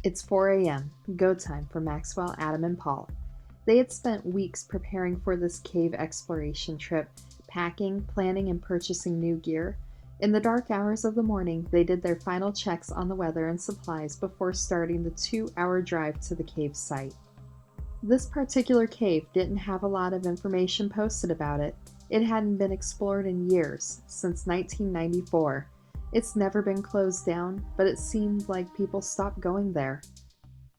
It's 4 a.m., go time for Maxwell, Adam, and Paul. They had spent weeks preparing for this cave exploration trip, packing, planning, and purchasing new gear. In the dark hours of the morning, they did their final checks on the weather and supplies before starting the 2-hour drive to the cave site. This particular cave didn't have a lot of information posted about it. It hadn't been explored in years, since 1994. It's never been closed down, but it seemed like people stopped going there.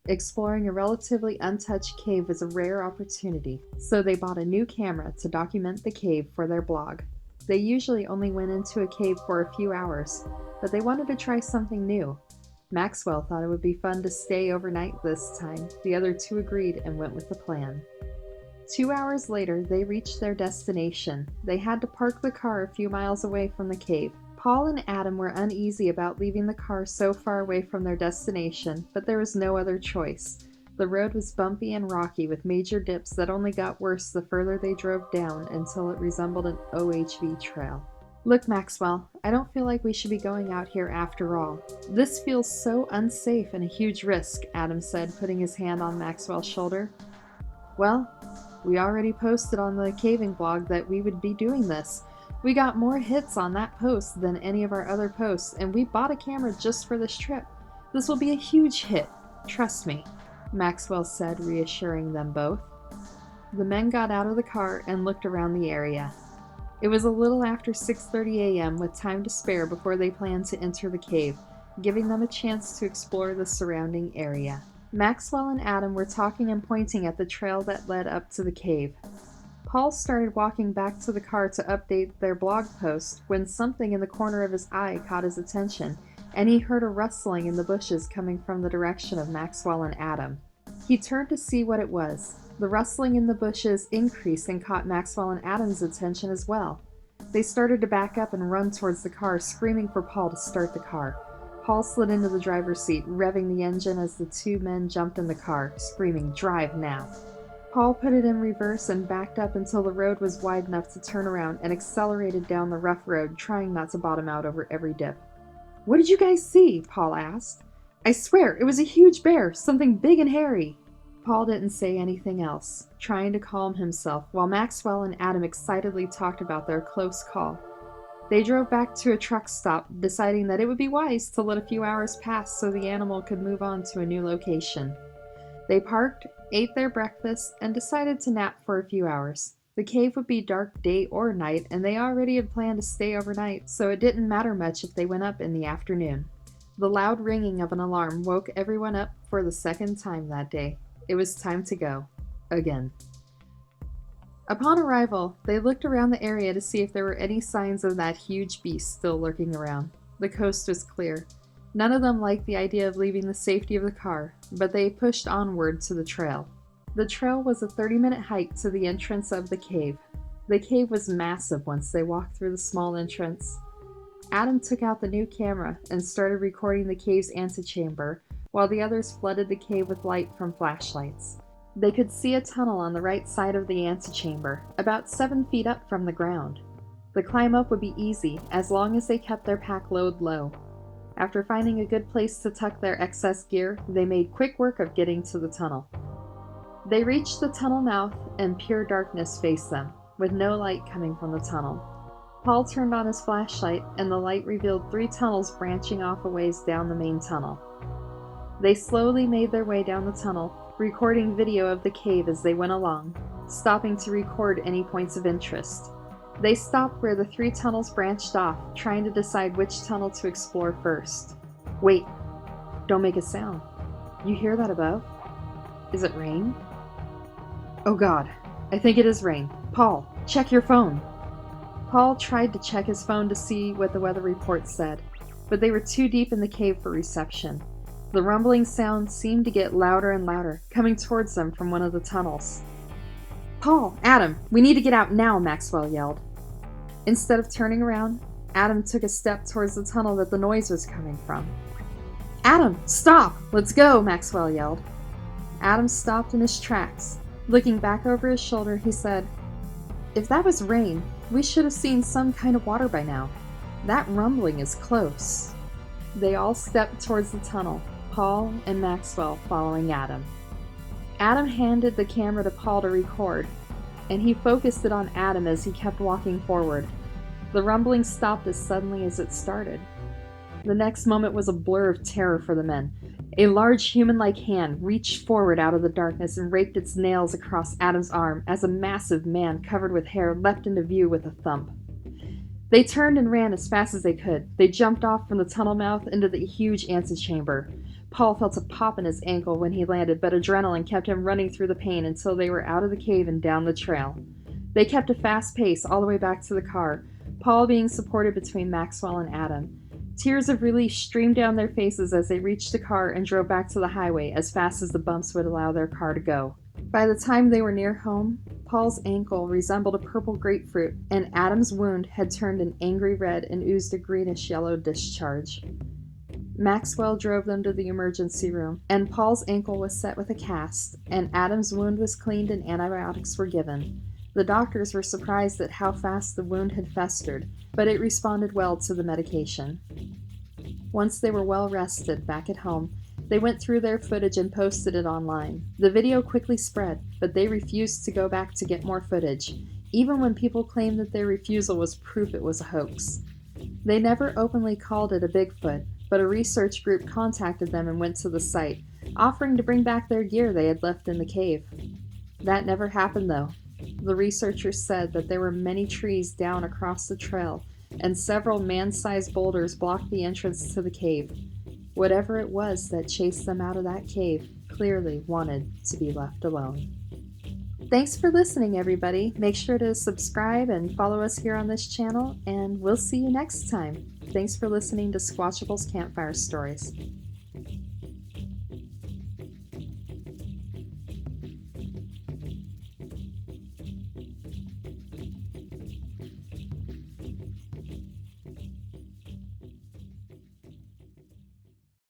Exploring a relatively untouched cave was a rare opportunity, so they bought a new camera to document the cave for their blog. They usually only went into a cave for a few hours, but they wanted to try something new. Maxwell thought it would be fun to stay overnight this time. The other two agreed and went with the plan. 2 hours later, they reached their destination. They had to park the car a few miles away from the cave. Paul and Adam were uneasy about leaving the car so far away from their destination, but there was no other choice. The road was bumpy and rocky with major dips that only got worse the further they drove down until it resembled an OHV trail. Look, Maxwell, I don't feel like we should be going out here after all. This feels so unsafe and a huge risk, Adam said, putting his hand on Maxwell's shoulder. Well, we already posted on the caving blog that we would be doing this. We got more hits on that post than any of our other posts, and we bought a camera just for this trip. This will be a huge hit, trust me, Maxwell said, reassuring them both. The men got out of the car and looked around the area. It was a little after 6:30 a.m. with time to spare before they planned to enter the cave, giving them a chance to explore the surrounding area. Maxwell and Adam were talking and pointing at the trail that led up to the cave. Paul started walking back to the car to update their blog post when something in the corner of his eye caught his attention, and he heard a rustling in the bushes coming from the direction of Maxwell and Adam. He turned to see what it was. The rustling in the bushes increased and caught Maxwell and Adam's attention as well. They started to back up and run towards the car, screaming for Paul to start the car. Paul slid into the driver's seat, revving the engine as the two men jumped in the car, screaming, "Drive now!" Paul put it in reverse and backed up until the road was wide enough to turn around and accelerated down the rough road, trying not to bottom out over every dip. "What did you guys see?" Paul asked. "I swear, it was a huge bear, something big and hairy." Paul didn't say anything else, trying to calm himself, while Maxwell and Adam excitedly talked about their close call. They drove back to a truck stop, deciding that it would be wise to let a few hours pass so the animal could move on to a new location. They parked, ate their breakfast, and decided to nap for a few hours. The cave would be dark day or night, and they already had planned to stay overnight, so it didn't matter much if they went up in the afternoon. The loud ringing of an alarm woke everyone up for the second time that day. It was time to go. Again. Upon arrival, they looked around the area to see if there were any signs of that huge beast still lurking around. The coast was clear. None of them liked the idea of leaving the safety of the car, but they pushed onward to the trail. The trail was a 30-minute hike to the entrance of the cave. The cave was massive once they walked through the small entrance. Adam took out the new camera and started recording the cave's antechamber, while the others flooded the cave with light from flashlights. They could see a tunnel on the right side of the antechamber, about 7 feet up from the ground. The climb up would be easy, as long as they kept their pack load low. After finding a good place to tuck their excess gear, they made quick work of getting to the tunnel. They reached the tunnel mouth, and pure darkness faced them, with no light coming from the tunnel. Paul turned on his flashlight, and the light revealed 3 tunnels branching off a ways down the main tunnel. They slowly made their way down the tunnel, recording video of the cave as they went along, stopping to record any points of interest. They stopped where the 3 tunnels branched off, trying to decide which tunnel to explore first. Wait, don't make a sound. You hear that above? Is it rain? Oh God, I think it is rain. Paul, check your phone. Paul tried to check his phone to see what the weather report said, but they were too deep in the cave for reception. The rumbling sound seemed to get louder and louder, coming towards them from one of the tunnels. "Paul, Adam, we need to get out now," Maxwell yelled. Instead of turning around, Adam took a step towards the tunnel that the noise was coming from. "Adam, stop! Let's go!" Maxwell yelled. Adam stopped in his tracks. Looking back over his shoulder, he said, "If that was rain, we should have seen some kind of water by now. That rumbling is close." They all stepped towards the tunnel. Paul and Maxwell following Adam. Adam handed the camera to Paul to record, and he focused it on Adam as he kept walking forward. The rumbling stopped as suddenly as it started. The next moment was a blur of terror for the men. A large human-like hand reached forward out of the darkness and raked its nails across Adam's arm as a massive man covered with hair leapt into view with a thump. They turned and ran as fast as they could. They jumped off from the tunnel mouth into the huge antechamber. Paul felt a pop in his ankle when he landed, but adrenaline kept him running through the pain until they were out of the cave and down the trail. They kept a fast pace all the way back to the car, Paul being supported between Maxwell and Adam. Tears of relief streamed down their faces as they reached the car and drove back to the highway as fast as the bumps would allow their car to go. By the time they were near home, Paul's ankle resembled a purple grapefruit, and Adam's wound had turned an angry red and oozed a greenish-yellow discharge. Maxwell drove them to the emergency room, and Paul's ankle was set with a cast, and Adam's wound was cleaned and antibiotics were given. The doctors were surprised at how fast the wound had festered, but it responded well to the medication. Once they were well rested back at home, they went through their footage and posted it online. The video quickly spread, but they refused to go back to get more footage, even when people claimed that their refusal was proof it was a hoax. They never openly called it a Bigfoot, but a research group contacted them and went to the site, offering to bring back their gear they had left in the cave. That never happened, though. The researchers said that there were many trees down across the trail, and several man-sized boulders blocked the entrance to the cave. Whatever it was that chased them out of that cave clearly wanted to be left alone. Thanks for listening, everybody. Make sure to subscribe and follow us here on this channel, and we'll see you next time. Thanks for listening to Squatchable's Campfire Stories.